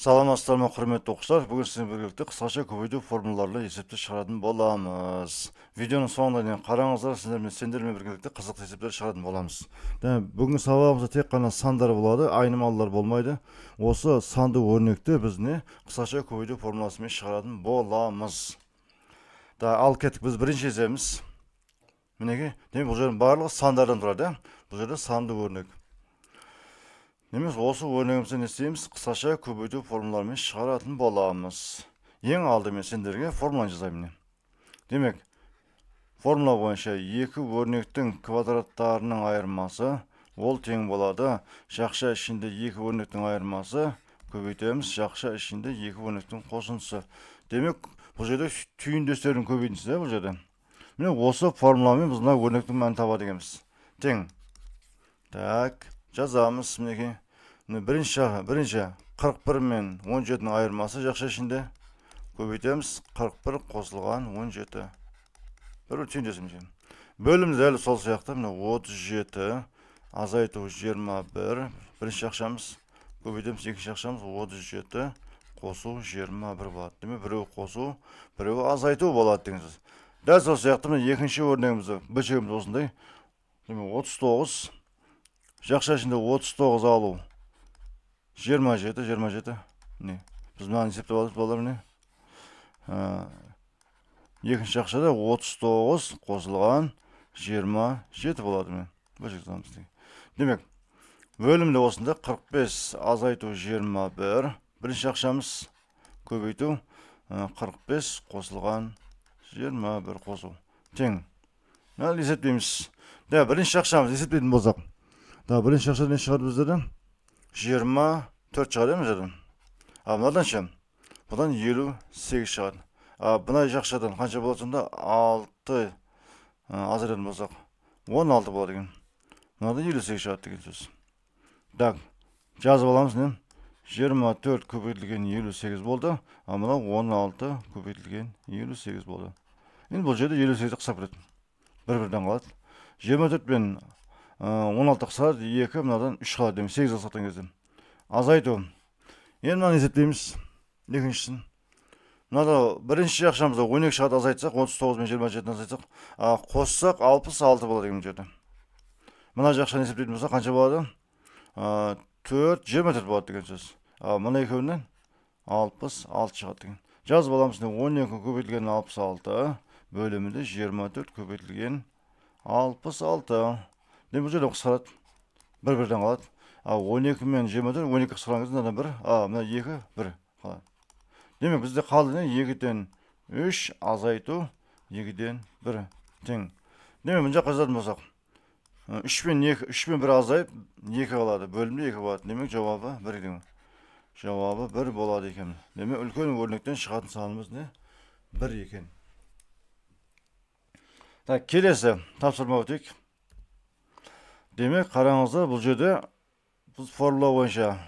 Саламатсыздар ма, құрметті оқушылар. Бүгін сіздермен бірге қысқаша көбейту формулаларды есепті шығаратын боламыз. Видеоның соңына дейін қараңыздар, сендермен бірге қызықты есептер шығаратын боламыз. Бүгін сабағымызда тек қана сандар болады, айнымалылар болмайды. Осы санды өрнекті біз қысқаша көбейту формуласымен шығаратын боламыз. Ал кеттік, біз бірінші еземіз. Мінеке, бұл жердің барлығы сандардан тұрады. Бұл жерде санды өрнек. Осы өрнегімізді не істейміз? Қысқаша көбейту формулаларымен шығаратын боламыз. Ең алдымен сендерге формуланы жазайын. Демек, формула бойынша екі өрнектің квадраттарының айырмасы ол тең болады. Жақша ішінде екі өрнектің айырмасы көбейтеміз. Жақша ішінде екі өрнектің қосындысы. Демек, бұл жерде түйіндестердің көбейтіндісі бұл жерде. Міне осы формуламен біз мына өрнектің мәнін табады екенбіз. Тең. Так, жазамыз. Мінеке. Бірінші 41 мен 17-ның айырмасы жақша ішінде көбейтеміз. 41 қосылған 17. Бір түйіндесім. Бөлімді дәл сол сияқты. 37 азайту 21. Бірінші жақшамыз көбейтеміз. Екінші жақшамыз 37 қосу 21 болады. Демек, біреу қосу, біреу азайту болады деген сөз. Дәл сол сияқты екінші өрнегімізді бөлшегіміз осындай. 39 жақша ішінде 39 алу 27. Біз мынаны есептеп аламыз, балалар. Екінші жақшада 39 қосылған 27 болады. Демек, бөлімде осында 45 азайту 21. Бірінші жақшамыз көбейту 45 қосылған 21 қосу. Тең. Есептейміз. Бірінші жақшамыз есептейтін болсақ. Бірінші жақшада не шығады біздерден? 24 шығады еміз. Мынадан ше? Бұдан 58 шығады. Бұна жақшадан қанша болады сонда? 6 азайтатын болсақ 16 болады екен. Мынада 58 шығады деген сөз. Жазып аламыз. 24 көбейтілген 58 болды. Мына 16 көбейтілген 58 болды. Енді бұл жерде 58-ді қысап кетеді. Бір-бірден қалады. 24 пен 16 қысады, 2, мынадан 3 қалады. 8 қысақтан кезде. Азайту. Енді мынаны есептейміз. Екіншісін. Мынада бірінші жақшамызда 12 шығады азайтсақ, 39 мен 27-ні азайтсақ, қоссақ 66 болады деген жерде. Мына жақшаны есептейтін болса қанша болады? 24 болады деген сөз. Мына екеуінен 66 шығады деген. Жазып аламыз. 12 көбейтілген 66 бөлімінде 24 көбейтілген 66. Бұл жерден қысқарады. Бір-бірден қалады. 12 мен 24, 12 қысқарған кезде мына 1, мына 2, 1 қалады. Демек, бізде қалды 2-ден 3 азайту 2-ден 1 тең. Демек, мына жаққа жазатын болсақ, 3 пен 1 азайып 2 қалады. Бөлімде 2 болады. Демек, жауабы 1 екен. Жауабы 1 болады екен. Демек, үлкен өрнектен шығатын санымыз 1 екен. Келесі тапсырма өтейік. Демек, қараңыздар, бұл жерде біз формула бойынша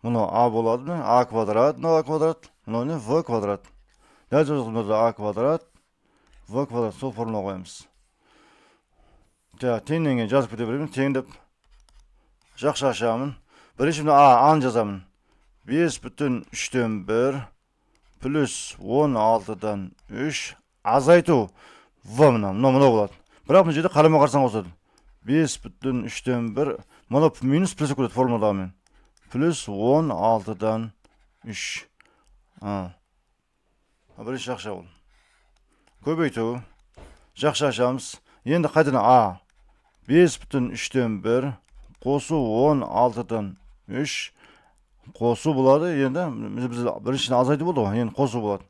мұны А болады. А квадрат, мынау А квадрат, мынау В квадрат. Дәл жазылғанда А квадрат, В квадрат, сол формула қоямыз. Теңден жазып кете беремін. Теңдеп жақша ашамын. Бірінші A'ны жазамын. 5,3-тен 1 плюс 16-дан 3 азайту В мынау болады. Бірақ бұл жерде қарама қарсы қосады. 5,3-тен 1 мұны минус плюс көреді формуладағымен. Плюс 16-дан 3. Бірінші жақша ол. Көбейту. Жақша ашамыз. Енді қайтадан А. 5,3-тен 1 қосу 16-дан 3 қосу болады. Енді біз біріншіден азайту болды ғой. Енді қосу болады.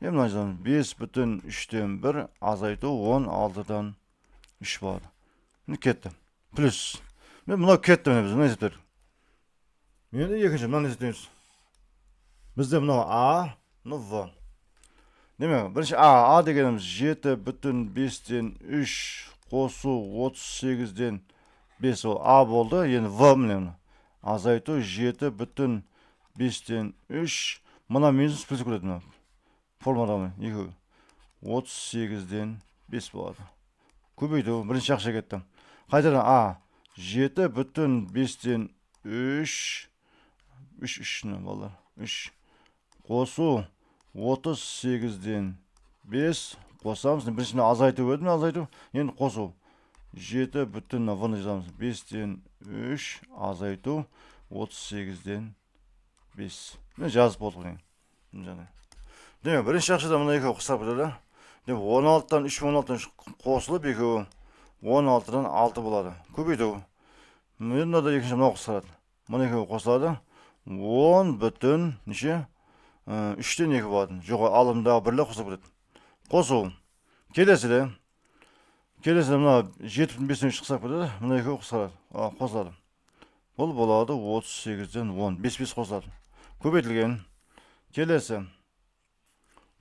Енді мына жазамыз. 5,3-тен 1 азайту 16-дан 3 болады. Кетті. Плюс. Мынау кетті. Біз мына есептер. Енді екінші мынаны есептейміз. Бізде мынау А, мынау В. Демек, бірінші А дегеніміз 7,5-тен 3 қосу 38-ден 5 ол А болды. Енді В міне. Азайту 7,5-тен 3. Мына минус плюс көреді. Формуладағымен. 38-ден 5 болады. Көбейту. Бірінші жақша кетті. Қайтадан А. 7,5-тен 3. 3 балалар. 3. қосу 38-ден 5 қосамыз. Біріншіне азайту еді ме, азайту. Енді қосу 7 бүтін вны жазамыз. 5-тен 3 азайту 38-ден 5. Мен жазып болдық. Демек, бірінші жақшада мұна екеу қысап бітеді. Демек, 16-тан 3 16-тан қосылып екеуі 16-дан 6 болады. Көбейту. Мында да екінші мынау қысқарады. Мұна екеуі қосылады. 10 бүтін неше? 3-тен 2 болады. Жоғы алымдағы бірлі қосып бітеді. Қосу. Келесіде мына 7,5-тен 3 қысап бітеді. Мұна екеуі қысқарады. Қосылады. Бұл болады 38-ден 10. 5-5 қосылады. Көбейтілген. Келесі.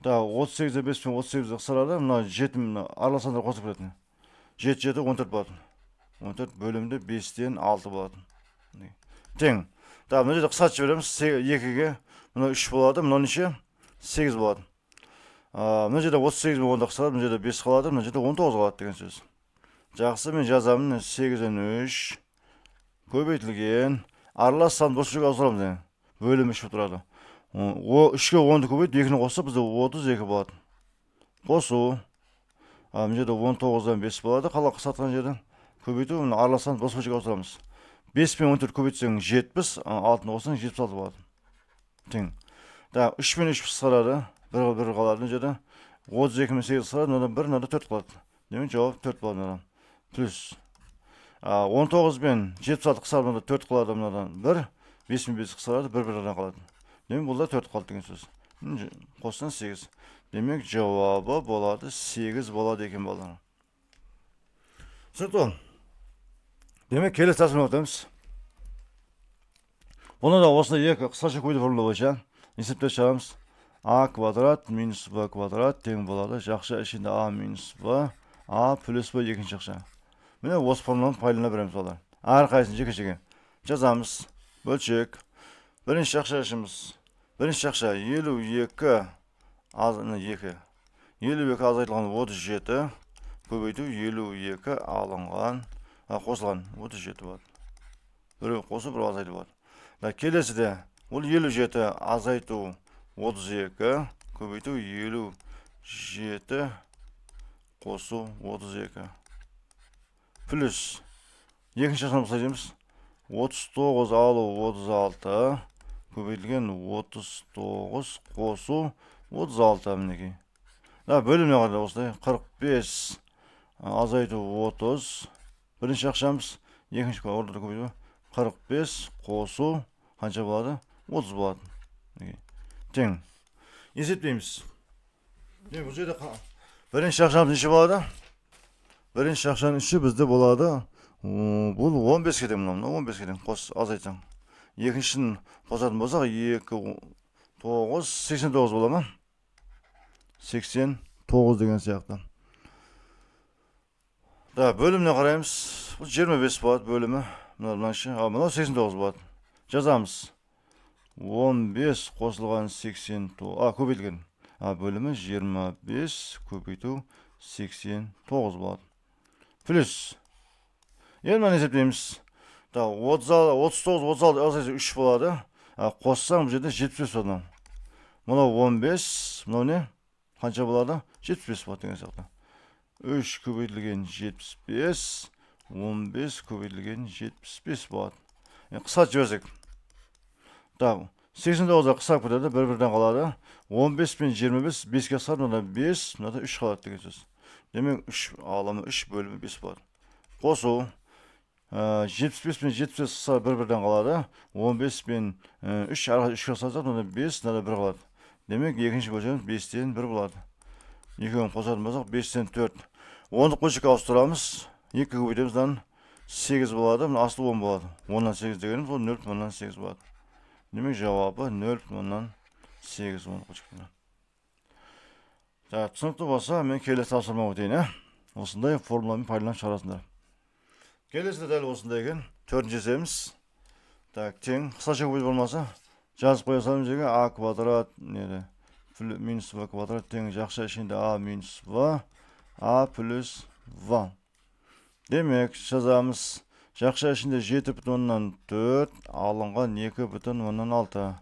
38-де 5 пен 38-де қысарады. Мына 7 араласандар қосып кетеді. 7 14 болады. 14 бөлімде 5-тен 6 болады. Тең. Мына жерде қысатып жібереміз. 2-ге. Мына 3 болады. Мына неше? 8 болады. Мына жерде 38 мен 10-да қысарады. Мына жерде 5 қалады. Мына жерде 19 қалады деген сөз. Жақсы, мен жазамын. 8-ден 3 көбейтілген. Аралас сан бос жүк ауыстырамыз. Бөлім 3 тұрады. 3-ге 10-ды көбейт, 2-ні қосып, бізде 32 болады. Қосу. Мына жерде 19-дан 5 болады. Қала қысатқан жерден көбейту, араластан бос жүк ауыстырамыз. 5 пен 14 көбейтсең 70, 6-ны қоссаң 76 болады. Тең. 3 пен 3 қысқарады. Бір қалады жерде. 32 мен 8 қысқарады, мынада 1, мынада 4 қалады. Демек жауап 4 болады. Плюс. 19 пен 76 қысқарады, мынада 4 қалады, мынадан 1. 5 пен 5 қысқарады, 1-1-дан қалады. Демек бұл да 4 қалды деген сөз. Қоссаң 8. Демек жауабы болады 8 болады екен балдар. Түсінікті. Демек келесі тәсілмен өтеміз. Бұны да осындай екі қысқаша көбейту формула бойынша есептеп шығарамыз. А квадрат минус Б квадрат тең болады. Жақша ішінде А минус Б, А плюс Б екінші жақша. Міне осы формуланы пайдалана береміз балдар. Әрқайсысын жеке-жеке жазамыз. Бөлшек. Бірінші жақша ішіміз. Бірінші жақша 52 азайтылған 37 көбейту 52 алынған қосылған 37 болады. Бір қосу бір азайту болады. Келесіде ол 57 азайту 32 көбейту 57 қосу 32 плюс екінші жақшаны бұлай дейміз. 39 алу 36 көбейтілген 39 қосу 36 мінекей. Бөліміне қарда осылай 45 азайту 30. Бірінші ақшамыз, екінші ордада көбейту 45 қосу қанша болады? 30 болады. Тең. Есептейміз. Бұл жерде бірінші ақшамыз неше болады? Бірінші ақшаның үші бізде болады. Бұл 15 кетен мұна. 15 кетен қос азайтсаң. Екіншін қосатын болсақ 2, 9, 89 бола ма? 89 деген сияқты. Бөліміне қараймыз. Бұл 25 болады бөлімі. Мынау 89 болады. Жазамыз. 15 қосылған 89. Көбейтілген. Бөлімі 25 көбейту 89 болады. Плюс. Енді мына есептейміз. 39, 3 болады. Қоссаң бұл жерде 75 болады. Мынау 15, мынау не? Қанша болады? 75 болады деген сияқты. 3 көбейтілген 75, 15 көбейтілген 75 болады. Қысқат жіберсек. 89-да қысап кетеді, бір-бірден қалады. 15 пен 25, 5-ке қысқарды, мында 5, мында 3 қалады деген сөз. Демек 3 алымы 3 бөлімі 5 болады. Қосу. 75 пен 75 қысқар бір-бірден қалады. 15 пен 3 арғы 3-ке қысқарсақ, мында 5, мында 1 қалады. Демек екінші бөлшеміз 5-тен 1 болады. Екеуін қосатын болсақ 5-тен 4. 10-ды бөлшекке ауыстырамыз. 2 көбейтеміз, 8 болады. Асылы 10 болады. 10-нан 8 дегеніміз ол 0,8 болады. Демек жауабы 0,8 бөлшектен. Түсінікті болса, мен келесі тапсырма өтейін. Осындай формуламен пайдаланып шығарасыңдар. Келесі дәл осындай екен. 4-ші есебіміз. Тең қысқаша көбейту болмаса жазып қоя саламыз жерге А квадрат минус В квадрат тең жақша ішінде А минус В, А плюс В. Демек жазамыз. Жақша ішінде 7,4 алынған 2,6.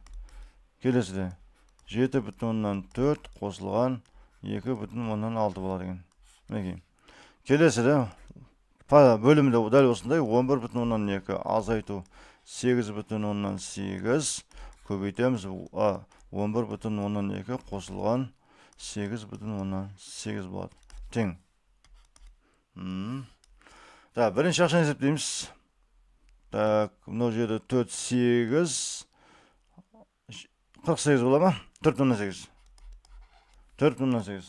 Келесіде 7,4 қосылған 2,6 болады екен. Мінекей. Келесіде бөлімде дәл осындай 11,2 азайту 8,8 көбейтеміз. 11,2 қосылған 8,8 болады. Тең. Бірінші ақшаны есептейміз. Мынау жерде 4, 8, 48 бола ма? 4,8. 4,8.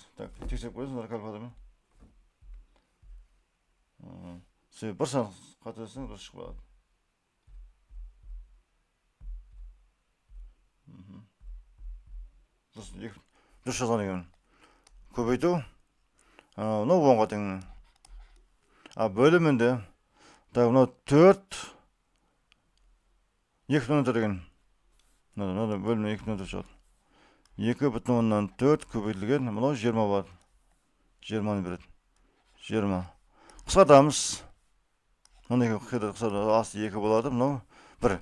Тексеріп қойсын, калькулятормен. Бір сан қатырсың, дұрыс шығып қалады. Дұрыс жазған екен. Көбейту. Мынау 10-ға тең. Бөлімінде мынау 4 2,4 деген. Мынау бөлімде 2,4 шығады. 2,4 көбейтілген, мынау 20 болады. 20-ны береді. 20. Қысқартамыз. Мұны қысқартамыз. Асты 2 болады. Мынау 1.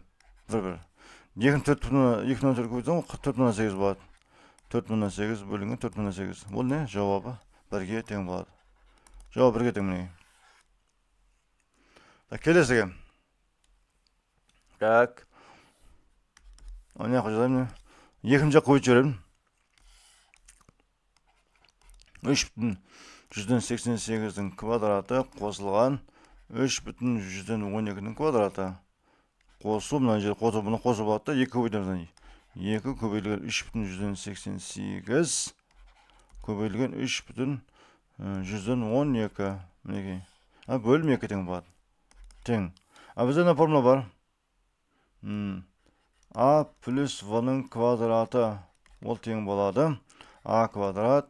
2,4 көбейтілген 4,8 болады. 4,8 бөлінген 4,8. Бұл не? Жауабы 1-ге тең болады. Жауап 1-ге тең мінеге. Келесіге. Оны яқы жазайым. Екінші қойып жіберем. 3,188-дің квадраты қосылған 3,112-дің квадраты. Қосу, мұны қосу болады. 2 көбейтеміз. 2 көбейтілген 3,188 көбейтілген 3,112. Мінекей. Бөлім 2 тең болады. Тең. Бізде формула бар. А плюс В-ның квадраты ол тең болады. А квадрат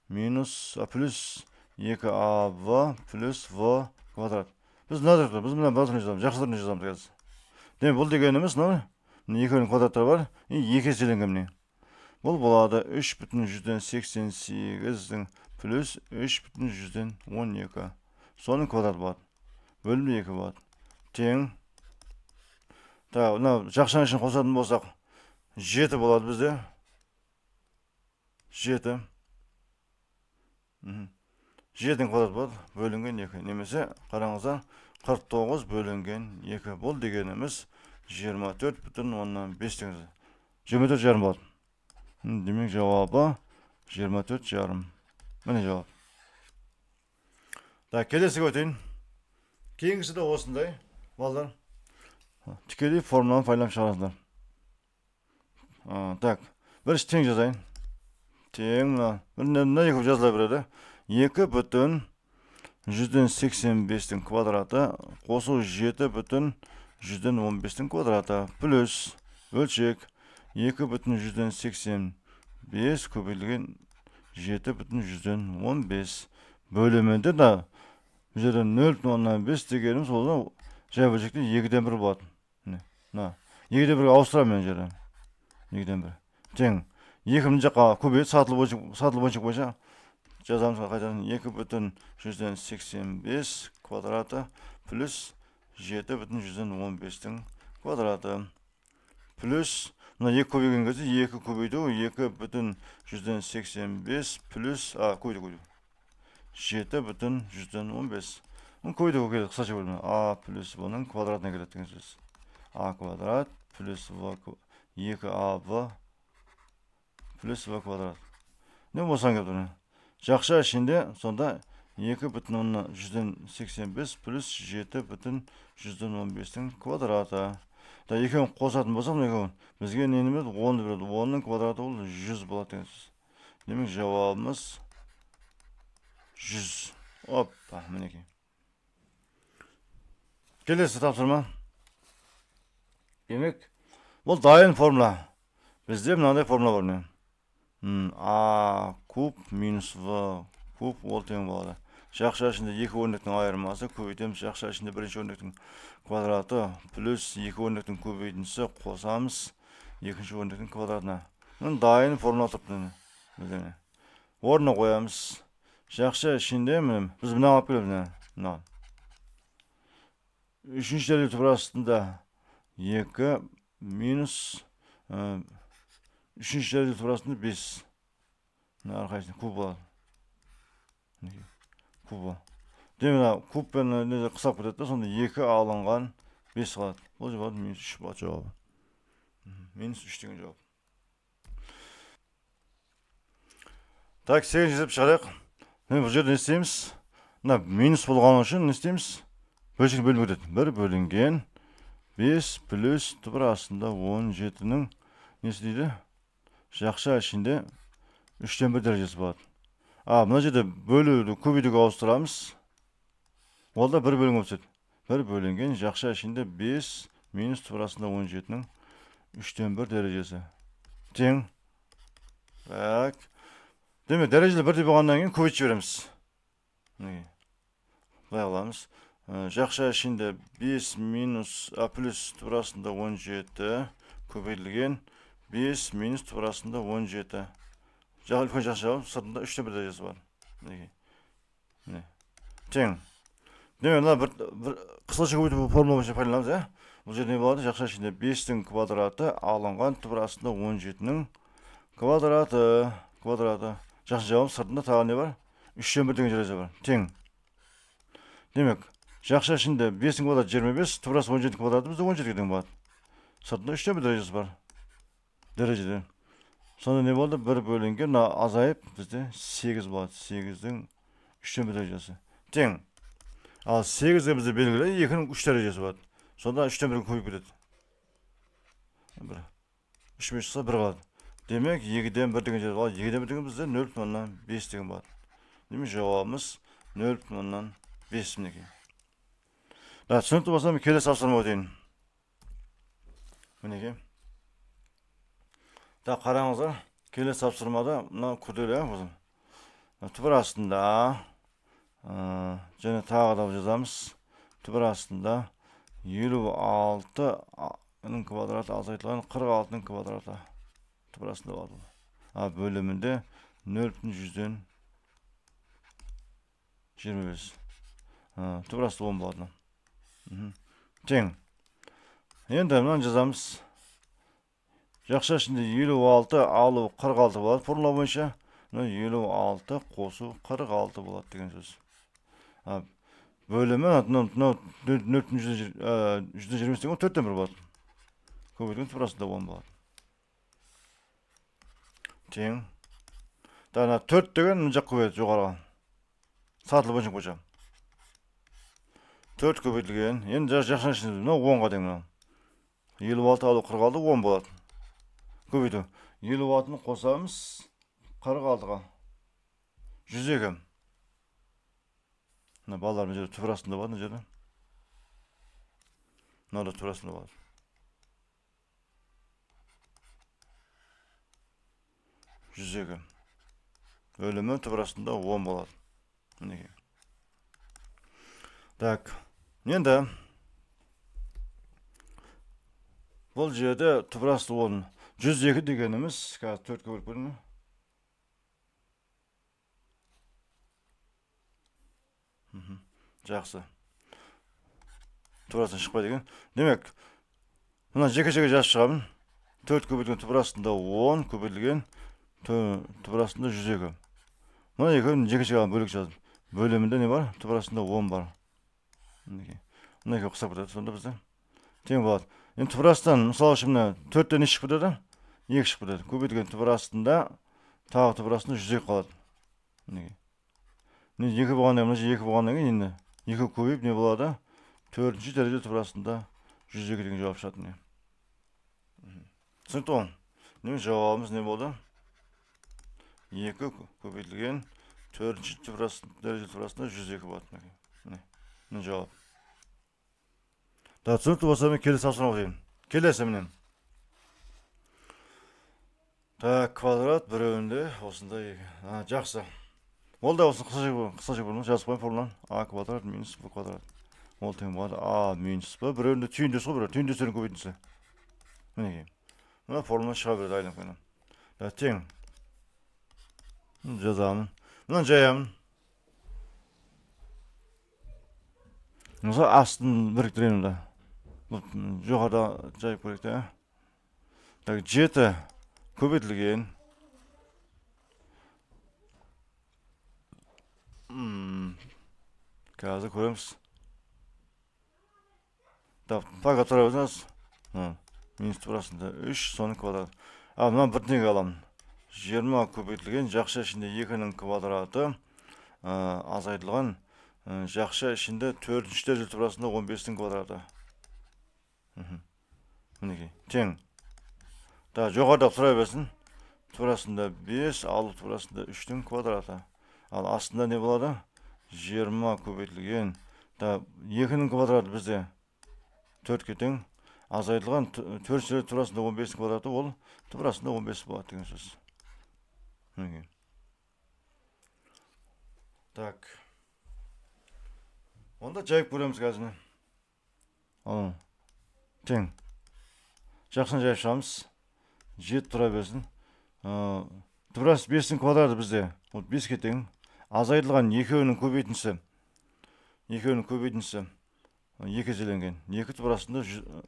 минус плюс 2АВ плюс В квадрат. Біз мына базаны жазамыз. Жақсы түрінде жазамыз қазір. Демек, бұл дегеніміз, екеуінің квадраттары бар. 2 еселенген міне. Бұл болады 3,188-дің плюс 3,112. Соның квадрат болады. Бөлімде 2 болады. Тең. Жақшан үшін қосатын болсақ, 7 болады бізде. 7. 7-дің квадрат болады. Бөлінген 2. Немесе, қараңыздар, 49 бөлінген 2. Бұл дегеніміз 24,5 теңіз. 24 жарым болады. Демек, жауабы 24 жарым. Міне жауап. Келесі өтейін. Кейінгісі де осындай. Балдар. Тікелей формуланы пайдаланып шығарасыздар. Бірінші тең жазайын. Тең, мына екі жазыла береді. 2,185-дің квадраты қосу 7,115-дің квадраты плюс өлшек 2,185 көбейтілген 7,115 бөлімінде да бұл жерден 0,5 дегеніміз ол жай бөлшекте 2-ден 1 болады. 2-ден 1-ге ауыстырамын жерден. 2-ден 1. Тең. Екінші жаққа көбейт, сатылы бөлшек бойынша жазамыз қайтадан 2,185 квадраты плюс 7,115-дің квадраты плюс мына 2 көбейген кезде 2 көбейді 2,185 плюс көбейді 7,115. Мұны көбейді келеді қысқаша бөлімі. А плюс бұның квадратына келеді деген сөз. А квадрат плюс 2АВ плюс В квадрат. Не болсан келді? Жақша ішінде сонда 2,185 плюс 7,115-дің квадраты. Екеуін қосатын болсақ, бізге нені береді? 10 береді. 10-ның квадраты ол 100 болады деген сөз. Демек, жауабымыз 100. Опа, мінекей. Келесі тапсырма. Демек, бұл дайын формула. Бізде мынандай формула бар не? А куб минус В куб ол тең болады. Жақша ішінде 2 өрнектің айырмасы көбейтеміз. Жақша ішінде бірінші өрнектің квадраты плюс 2 өрнектің көбейтіндісі қосамыз екінші өрнектің квадратына. Дайын формула тұрыпты. Орнына қоямыз. Жақша ішінде біз мына алып келеміз. Үшінші дәлел түбір астында 2 минус 3-cü dərəcə tuburasında 5. Mına arxayısında kub болады. Kub var. Demek kub ben kısa kudret de sonunda 2 alıngan 5 kaldı. O cevap minus 3 bu cevabı. Minus 3 деген cevap. Так, 8 жазып шығарайық. Бұл жерде не істейміз? Мына минус болғаны үшін не істейміз? Бөлшек бөлініп кетеді. 1 бөлінген 5 плюс тұбырасында 17-нің несі дейді? Жақша ішінде 3-тен 1 дәрежесі болады. Мына жерде бөлуді көбейтуге ауыстырамыз. Ол да 1 бөлінген өтеді. 1 бөлінген жақша ішінде 5 минус тұбырасында 17-нің 3-тен 1 дәрежесі. Тең. Так. Демек, дәрежелі 1 болғаннан кейін көбейтіп жібереміз. Былай қыламыз. Жақша ішінде 5 минус плюс тұбырасында 17 көбейтілген 5 минус тұбырасында 17. Үлкен жақша жауап сыртында 3-тен 1 дәрежесі бар. Тең. Демек, мына бір қысқаша көбейту формула бойынша пайдаланамыз, Бұл жерде не болады? Жақша ішінде 5-тің квадраты алынған тұбырасында 17-нің квадраты. Жақша жауап сыртында тағы не бар? 3-тен 1 деген дәреже бар. Тең. Демек, жақша ішінде 5-тің квадраты 25, тұбырасы 17 квадраты бізде 17 деген болады. Сыртында 3-тен 1 дәрежесі бар. Дәрежеде. Сонда не болды? 1 бөлінген азайып бізде 8 болады. 8-дің 3-тен 1 дәрежесі. Тең. Ал 8-ге бізде белгілі 2-нің 3 дәрежесі болады. Сонда 3-тен 1 көбейіп кетеді. 3 мен шықса 1 қалады. Демек, 2-ден 1 деген жер болады. 2-ден 1 деген бізде 0,5 деген болады. Демек, жауабымыз 0,5 мінекей. Түсінікті болса, келесі тапсырма өтейін. Мінекей. Қараңыздар, келесі тапсырмада мына күрделі түбір астында және тағы да жазамыз. Түбір астында 56-ның квадраты азайтылған 46-ның квадраты түбір астында болады. Бөлімінде 0,100-ден 25. Түбір асты 10 болады. Тең. Енді мынаны жазамыз. Жақша ішінде 56 алу 46 болады. Формула бойынша 56 қосу 46 болады деген сөз. Бөлімі 0,120 деген 4-тен 1 болады. Көбейткен түбір астында 10 болады. Тең. 4 деген жақ көбейді жоғарыға. Сатылы бойынша көшем. 4 көбейтілген. Енді жақша ішінде 10-ға деген. 56 алу 46 10 болады. Көбейту. 56-ны қосамыз 46-ға. 102. Балаларымыз жерде түбір астында болады. Мынада түбір астында болады. 102. Бөлімі түбір астында 10 болады. Так. Енді бұл жерде түбір асты 10. 102 дегеніміз, қазір 4-ке бөліп көріңіз. Жақсы. Түбір астынан шықпай деген. Демек, мына жеке-жеке жазып шығамын. 4 көбейтілген түбір астында 10, көбейтілген түбір астында 102. Мына екеуін жеке-жеке бөлік жаздым. Бөлімінде не бар? Түбір астында 10 бар. Мына екеуі қысап кетеді, сонда бізде тең болады. Енді түбір астынан, мысалы үшін 4-тен не шығып кетеді? 2 шығып кетеді. Көбейтілген түбір астында, тағы түбір астында 102 қалады. 2 болғаннан кейін, 2 көбейіп не болады? 4-ші дәреже түбір астында 102 деген жауап шығады. Түсінікті ғой? Жауабымыз не болды? 2 көбейтілген 4-ші дәреже түбір астында 102 болады. Міне жауап. Түсінікті болса, мен келесі тапсырма өтейін. Келесі менен. Квадрат біреуінде осындай. Жақсы. Ол да осы қысқаша формула жазып қойын формуланы. А квадрат минус Б квадрат. Ол тең болады. А минус Б. Біреуінде түйіндесі ғой, біреу. Түйіндестерін көбейтіндісі. Мінекей. Мына формула шыға береді айланып қойынан. Тең. Жазамын. Мынаны жаямын. Мысалы астын біріктіремін да. Жоғарда жайып көрейік те. 7 көбейтілген қазір көреміз. Пока тұра беріңіз. Минус турасында 3 соның квадраты. Мына бірдеңе аламын. 20 көбейтілген жақша ішінде 2-нің квадраты азайтылған жақша ішінде 4-ші дәрежелі турасында 15-нің квадраты. Мінекей, тең. Жоғарыда тұра берсін. Турасында 5, ал турасында 3-нің квадраты. Ал астында не болады? 20 көбейтілген. 2-нің квадраты бізде 4-ке тең. Азайтылған 4-ші турасында 15-нің квадраты ол турасында 15 болады деген сөз. Мінекей. Так. Онда жайып көреміз қазір. Тең. Жақсын жайып шығамыз. 7 тұра берсін. Турас 5-нің квадраты бізде 5-ке тең. Азайтылған 2-нің көбейтіндісі. 2-нің көбейтіндісі 2 еселенген. 2 турасында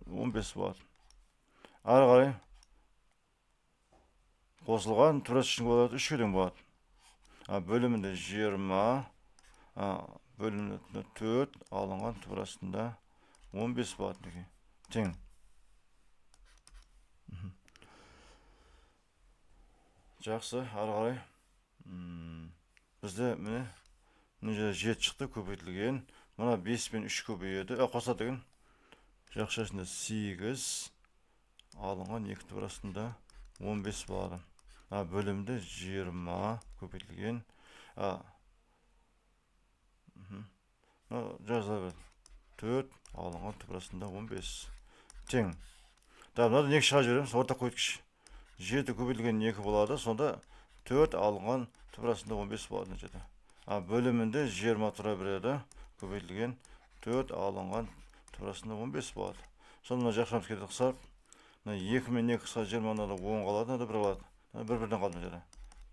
15 болады. Ары қарай қосылған турас үшін квадраты 3-ке тең болады. Бөлімінде 20, бөлімінде 4 алынған турасында 15 болады. Тең. Жақсы, ары қарай. Бізде міне 7 шықты көбейтілген. Мұна 5 пен 3 көбейеді. Қоса деген жақша ішінде 8 алынған 2 турасында 15 болады. Бөлімде 20 көбейтілген. Жаза бер. 4 алынған турасында 15. Тең. Мынада 2 шыға жібереміз. Орта қойткіш. 7 көбейтілген 2 болады. Сонда 4 алынған турасында 15 болады. Бөлімінде 20 тұра береді. Көбейтілген 4 алынған турасында 15 болады. Сонда жақшамыз кетеді қысап. 2 мен 2 қысқа 20-нада 10 қалады. 1 қалады. Бір-бірден қалды.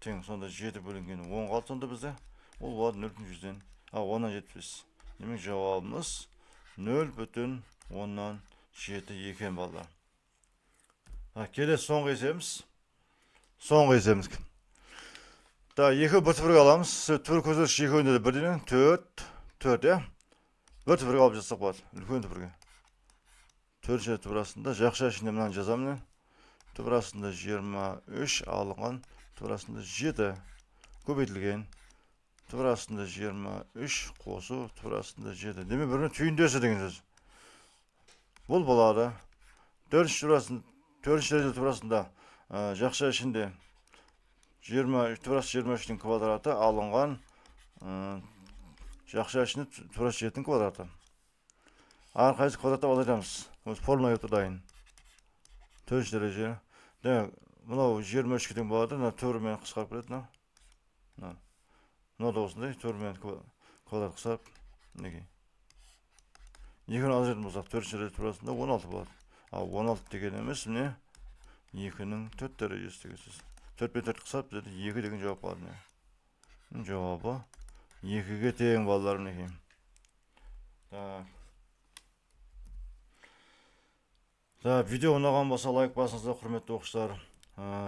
Тең. Сонда 7 бөлінген 10 қалды. Сонда бізде ол болады 0,100-ден. 10-нан 75. Демек жауабымыз 0,10-7 екен балдар. Келесі соңғы есебіміз. Соңғы есебіміз. 2 бір-бірге аламыз. Түбір көздеріш екеуінде де бірден 4, бір түбірге алып жатсақ болады. Үлкен түбірге. 4-ші турасында жақша ішінде мынаны жазамын. Турасында 23 алынған, турасында 7 көбейтілген. Турасында 23 қосу, турасында 7. Деме бірінің түйіндесі деген сөз. Бұл болады. 4-ші дәрежелі турасында жақша ішінде турасы 23-нің квадраты алынған жақша ішінде турасы 7-нің квадраты. Қайсы квадраты алайдамыз. Формула еті дайын. 4-ші дәреже. Мынау 23-ке тең болады. Төрімен қысқарып кетеді. Мынау да осындай. Төрімен квадрат қысқарып. 2-ні азайтын болсақ 4-ші дәреже турасында 16 болады. 16 деген емес, міне 2-нің 4 дәрежесі деген сөз. 4 пен 4 қысап, 2 деген жауап болады. Жауабы 2-ге тең балалар мінекей. Видео ұнаған болса лайк басыңыздар, құрметті оқушылар.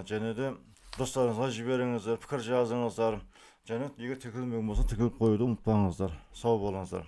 Және де достарыңызға жіберіңіздер, пікір жазыңыздар. Және егер тіркелмеген болса тіркеліп қоюды ұмытпаңыздар. Сау болыңыздар.